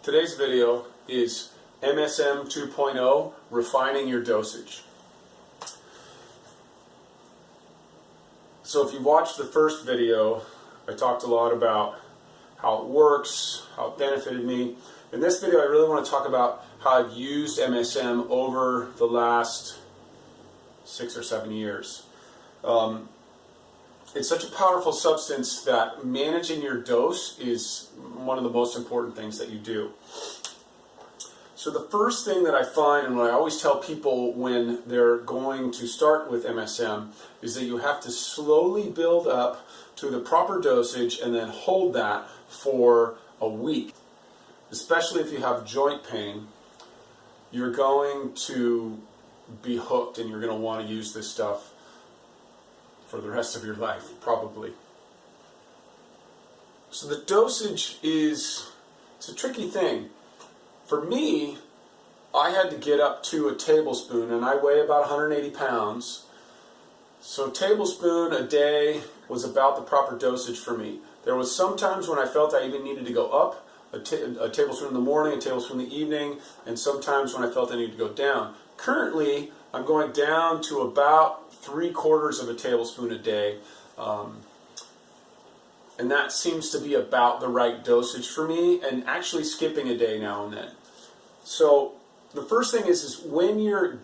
Today's video is MSM 2.0, refining your dosage. So if you watched the first video, I talked a lot about how it works, how it benefited me. In this video, I really want to talk about how I've used MSM over the last 6 or 7 years. It's such a powerful substance that managing your dose is one of the most important things that you do. So the first thing that I find, and what I always tell people when they're going to start with MSM, is that you have to slowly build up to the proper dosage and then hold that for a week. Especially if you have joint pain, you're going to be hooked and you're going to want to use this stuff for the rest of your life, probably. So the dosage it's a tricky thing. For me, I had to get up to a tablespoon, and I weigh about 180 pounds. So a tablespoon a day was about the proper dosage for me. There was some times when I felt I even needed to go up, a tablespoon in the morning, a tablespoon in the evening, and sometimes when I felt I needed to go down. Currently, I'm going down to about 3/4 of a tablespoon a day, and that seems to be about the right dosage for me, and actually skipping a day now and then. So the first thing is when you're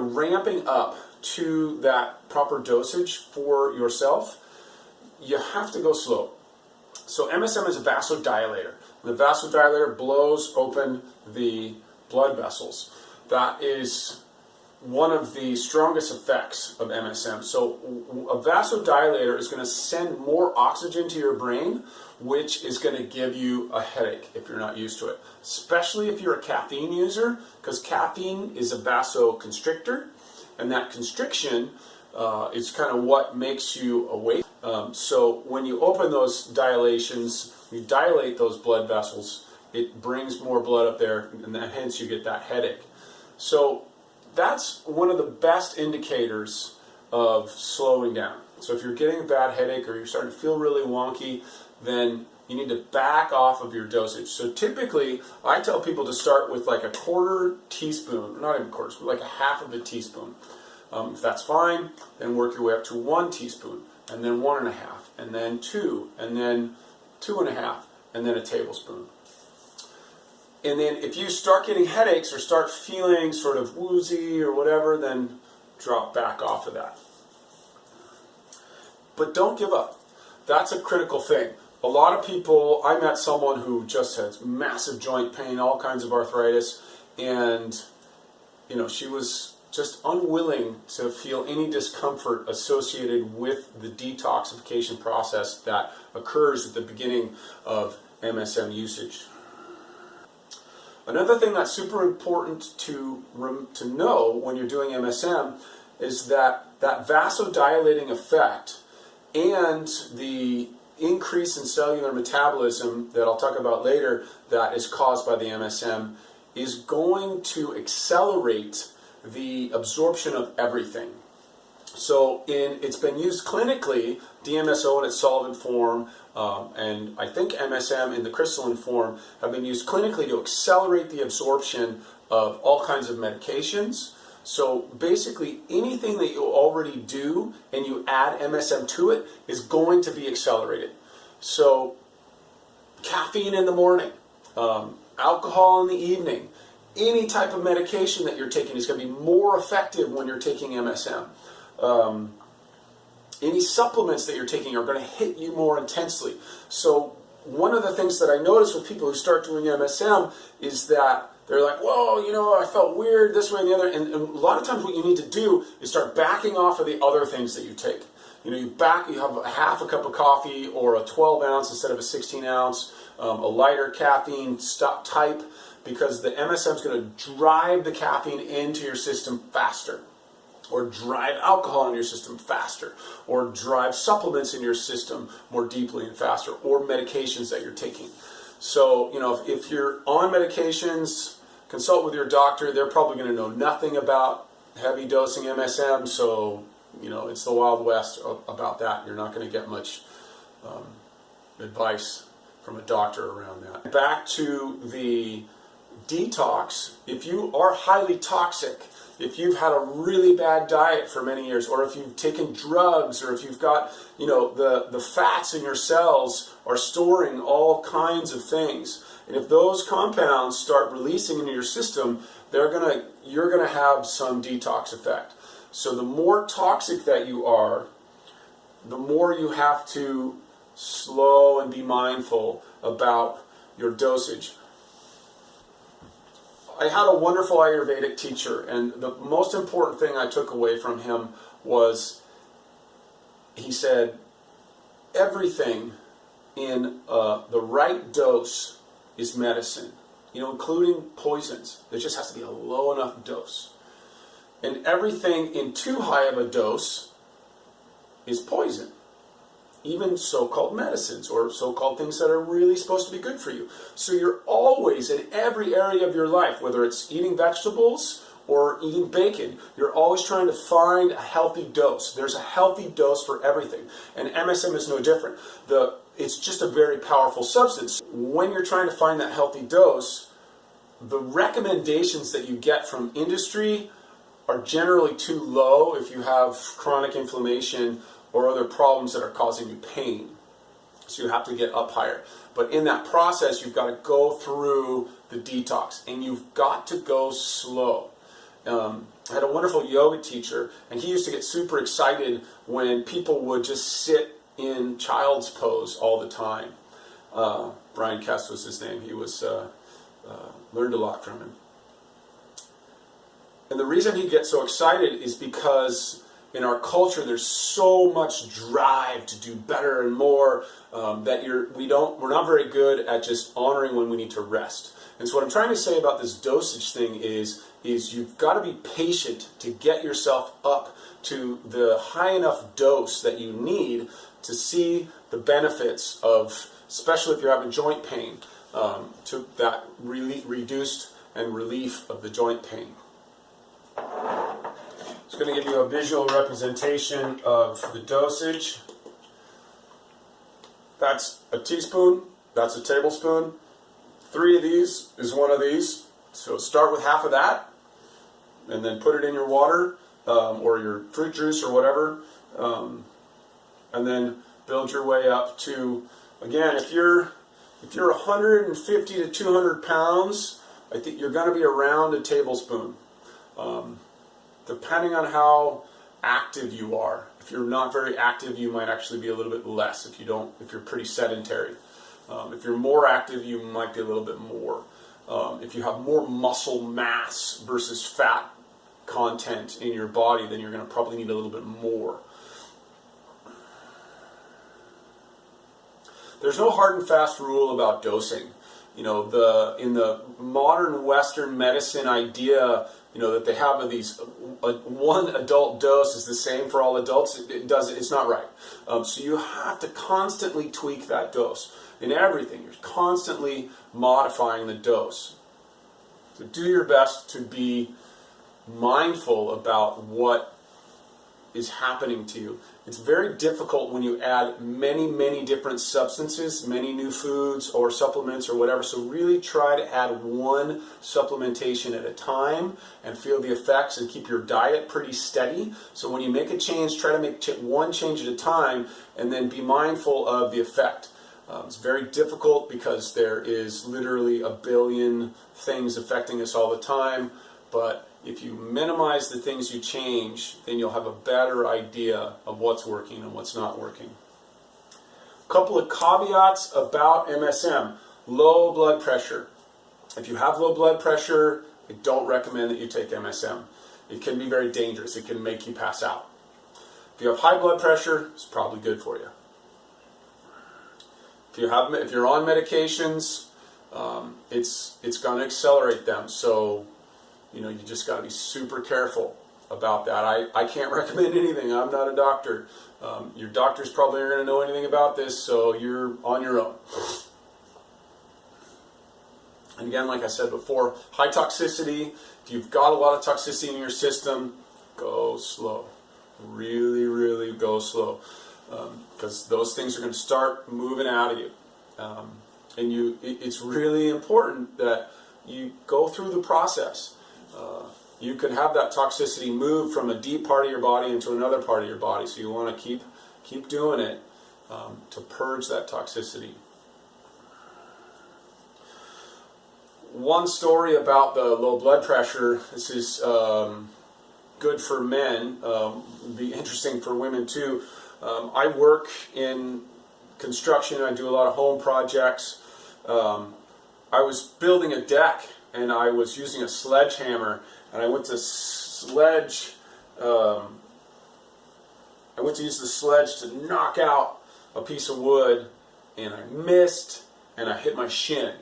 ramping up to that proper dosage for yourself, you have to go slow. So MSM is a vasodilator. The vasodilator blows open the blood vessels. That is one of the strongest effects of MSM. So a vasodilator is going to send more oxygen to your brain, which is going to give you a headache if you're not used to it. Especially if you're a caffeine user, because caffeine is a vasoconstrictor, and that constriction is kind of what makes you awake. So when you open those dilations, you dilate those blood vessels, it brings more blood up there, and hence you get that headache. So that's one of the best indicators of slowing down. So if you're getting a bad headache or you're starting to feel really wonky, then you need to back off of your dosage. So typically, I tell people to start with like a 1/4 teaspoon, not even quarters, but like a 1/2 teaspoon. If that's fine, then work your way up to 1 teaspoon, and then 1.5, and then 2, and then 2.5, and then a tablespoon. And then if you start getting headaches or start feeling sort of woozy or whatever, then drop back off of that. But don't give up. That's a critical thing. A lot of people, I met someone who just has massive joint pain, all kinds of arthritis, and she was just unwilling to feel any discomfort associated with the detoxification process that occurs at the beginning of MSM usage. Another thing that's super important to know when you're doing MSM is that vasodilating effect and the increase in cellular metabolism that I'll talk about later that is caused by the MSM is going to accelerate the absorption of everything. So it's been used clinically, DMSO in its solvent form, and I think MSM in the crystalline form have been used clinically to accelerate the absorption of all kinds of medications. So basically anything that you already do and you add MSM to it is going to be accelerated. So caffeine in the morning, alcohol in the evening, any type of medication that you're taking is going to be more effective when you're taking MSM. Any supplements that you're taking are going to hit you more intensely. So one of the things that I notice with people who start doing MSM is that they're like, whoa, I felt weird this way and the other. And a lot of times what you need to do is start backing off of the other things that you take. You have a 1/2 cup of coffee or a 12 ounce instead of a 16 ounce, a lighter caffeine type, because the MSM is going to drive the caffeine into your system faster, or drive alcohol in your system faster, or drive supplements in your system more deeply and faster, or medications that you're taking. So, if you're on medications, consult with your doctor. They're probably going to know nothing about heavy dosing MSM, so, it's the Wild West about that. You're not going to get much advice from a doctor around that. Back to the detox, if you are highly toxic, if you've had a really bad diet for many years, or if you've taken drugs, or if you've got, the fats in your cells are storing all kinds of things, and if those compounds start releasing into your system, you're gonna have some detox effect. So the more toxic that you are, the more you have to slow and be mindful about your dosage. I had a wonderful Ayurvedic teacher, and the most important thing I took away from him was, he said, everything in the right dose is medicine, including poisons. There just has to be a low enough dose. And everything in too high of a dose is poison. Even so-called medicines, or so-called things that are really supposed to be good for you. So you're always, in every area of your life, whether it's eating vegetables or eating bacon, you're always trying to find a healthy dose. There's a healthy dose for everything. And MSM is no different. It's just a very powerful substance. When you're trying to find that healthy dose, the recommendations that you get from industry are generally too low if you have chronic inflammation or other problems that are causing you pain. So you have to get up higher. But in that process, you've got to go through the detox, and you've got to go slow. I had a wonderful yoga teacher, and he used to get super excited when people would just sit in child's pose all the time. Brian Kest was his name. He was learned a lot from him. And the reason he gets so excited is because in our culture, there's so much drive to do better and more that we're not very good at just honoring when we need to rest. And so what I'm trying to say about this dosage thing is you've got to be patient to get yourself up to the high enough dose that you need to see the benefits of, especially if you're having joint pain, to that reduced and relief of the joint pain. It's going to give you a visual representation of the dosage. That's a teaspoon, that's a tablespoon. 3 of these is 1 of these. So start with half of that, and then put it in your water, or your fruit juice or whatever, and then build your way up to, again, if you're 150 to 200 pounds, I think you're going to be around a tablespoon. Depending on how active you are. If you're not very active, you might actually be a little bit less if you're pretty sedentary. If you're more active, you might be a little bit more. If you have more muscle mass versus fat content in your body, then you're going to probably need a little bit more. There's no hard and fast rule about dosing. In the modern Western medicine idea, that they have these one adult dose is the same for all adults. It's not right. So you have to constantly tweak that dose in everything. You're constantly modifying the dose. So do your best to be mindful about what is happening to you. It's very difficult when you add many, many different substances, many new foods or supplements or whatever. So really try to add one supplementation at a time and feel the effects, and keep your diet pretty steady. So when you make a change, try to make one change at a time, and then be mindful of the effect. It's very difficult because there is literally a billion things affecting us all the time, but if you minimize the things you change, then you'll have a better idea of what's working and what's not working. A couple of caveats about MSM. Low blood pressure. If you have low blood pressure, I don't recommend that you take MSM. It can be very dangerous. It can make you pass out. If you have high blood pressure, it's probably good for you. If you're on medications, it's going to accelerate them. So you just got to be super careful about that. I can't recommend anything. I'm not a doctor. Your doctors probably aren't going to know anything about this, so you're on your own. And again, like I said before, high toxicity. If you've got a lot of toxicity in your system, go slow. Really, really go slow. Because those things are going to start moving out of you. And it's really important that you go through the process. You can have that toxicity move from a deep part of your body into another part of your body, so you want to keep doing it to purge that toxicity. One story about the low blood pressure. This is good for men. It'd be interesting for women too. I work in construction. I do a lot of home projects. I was building a deck, and I was using a sledgehammer, and I went to use the sledge to knock out a piece of wood, and I missed, and I hit my shin.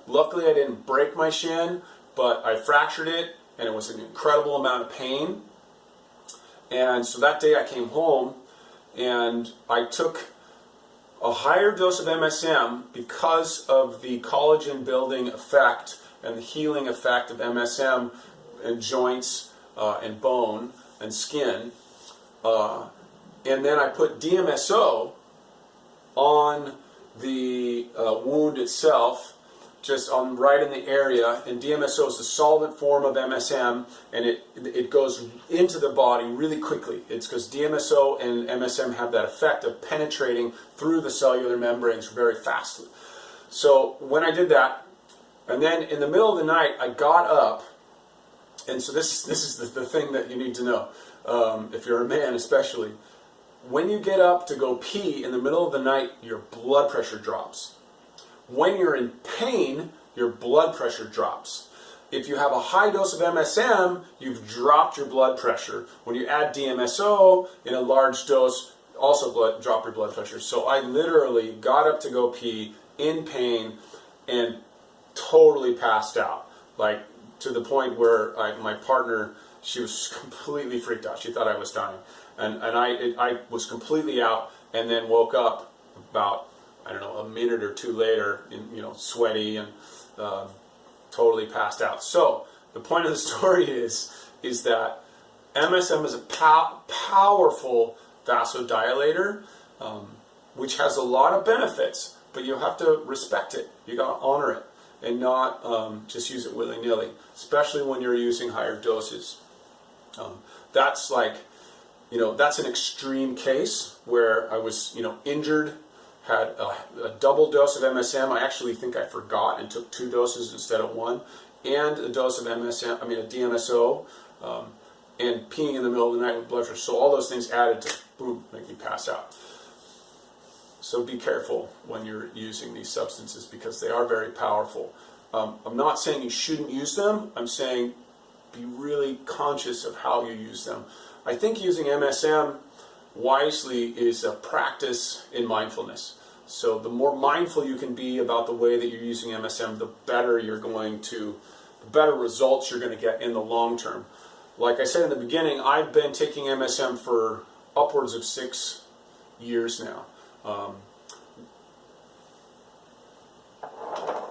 Luckily, I didn't break my shin, but I fractured it, and it was an incredible amount of pain. And so that day I came home, and I took a higher dose of MSM because of the collagen building effect and the healing effect of MSM in joints and bone and skin. And then I put DMSO on the wound itself, just on right in the area. And DMSO is the solvent form of MSM, and it goes into the body really quickly. It's because DMSO and MSM have that effect of penetrating through the cellular membranes very fastly. So when I did that, and then in the middle of the night, I got up, and so this is the thing that you need to know, if you're a man especially. When you get up to go pee in the middle of the night, your blood pressure drops. When you're in pain, your blood pressure drops. If you have a high dose of MSM, you've dropped your blood pressure. When you add DMSO in a large dose, also drop your blood pressure. So I literally got up to go pee in pain and totally passed out. Like, to the point where my partner, she was completely freaked out. She thought I was dying. And I was completely out, and then woke up about, I don't know, a minute or two later, sweaty and totally passed out. So the point of the story is that MSM is a powerful vasodilator, which has a lot of benefits, but you have to respect it. You got to honor it and not just use it willy-nilly, especially when you're using higher doses. That's like, that's an extreme case where I was, injured, had a double dose of MSM. I actually think I forgot and took 2 doses instead of 1, and a dose of a DMSO, and peeing in the middle of the night with blood pressure. So all those things added to, boom, make me pass out. So be careful when you're using these substances because they are very powerful. I'm not saying you shouldn't use them. I'm saying be really conscious of how you use them. I think using MSM wisely is a practice in mindfulness. So the more mindful you can be about the way that you're using MSM, the better results you're going to get in the long term. Like I said in the beginning, I've been taking MSM for upwards of 6 years now.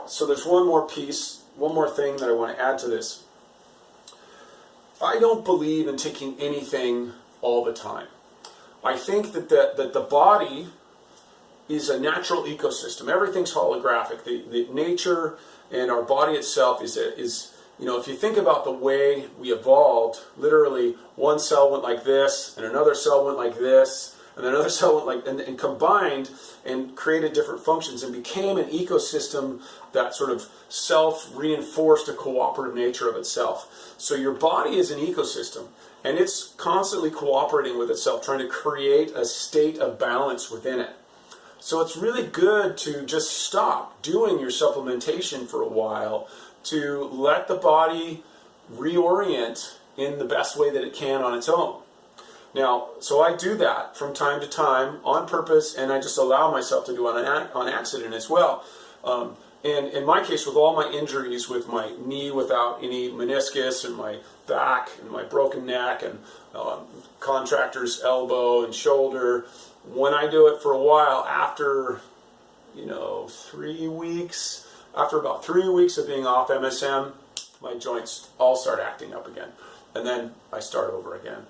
So there's one more thing that I want to add to this. I don't believe in taking anything all the time. I think that the body is a natural ecosystem. Everything's holographic. The nature and our body itself is if you think about the way we evolved, literally one cell went like this, and another cell went like this, and then another cell went like, and combined and created different functions and became an ecosystem that sort of self-reinforced a cooperative nature of itself. So your body is an ecosystem, and it's constantly cooperating with itself, trying to create a state of balance within it. So it's really good to just stop doing your supplementation for a while to let the body reorient in the best way that it can on its own. Now, so I do that from time to time on purpose, and I just allow myself to do it on accident as well. And in my case, with all my injuries, with my knee without any meniscus, and my back, and my broken neck, and contractor's elbow and shoulder, when I do it for a while, after 3 weeks, after about 3 weeks of being off MSM, my joints all start acting up again, and then I start over again.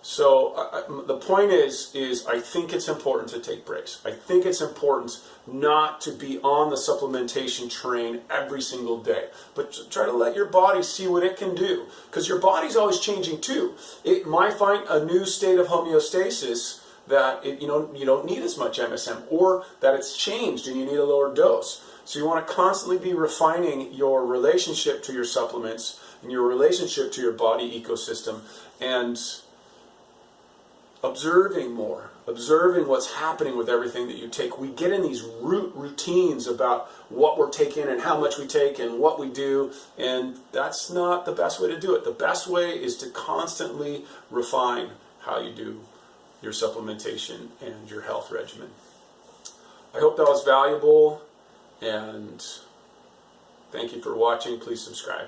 So the point is I think it's important to take breaks. I think it's important not to be on the supplementation train every single day, but try to let your body see what it can do, because your body's always changing too. It might find a new state of homeostasis that you don't need as much MSM, or that it's changed and you need a lower dose. So you want to constantly be refining your relationship to your supplements and your relationship to your body ecosystem, and observing more, observing what's happening with everything that you take. We get in these routines about what we're taking and how much we take and what we do, and that's not the best way to do it. The best way is to constantly refine how you do your supplementation and your health regimen. I hope that was valuable, and thank you for watching. Please subscribe.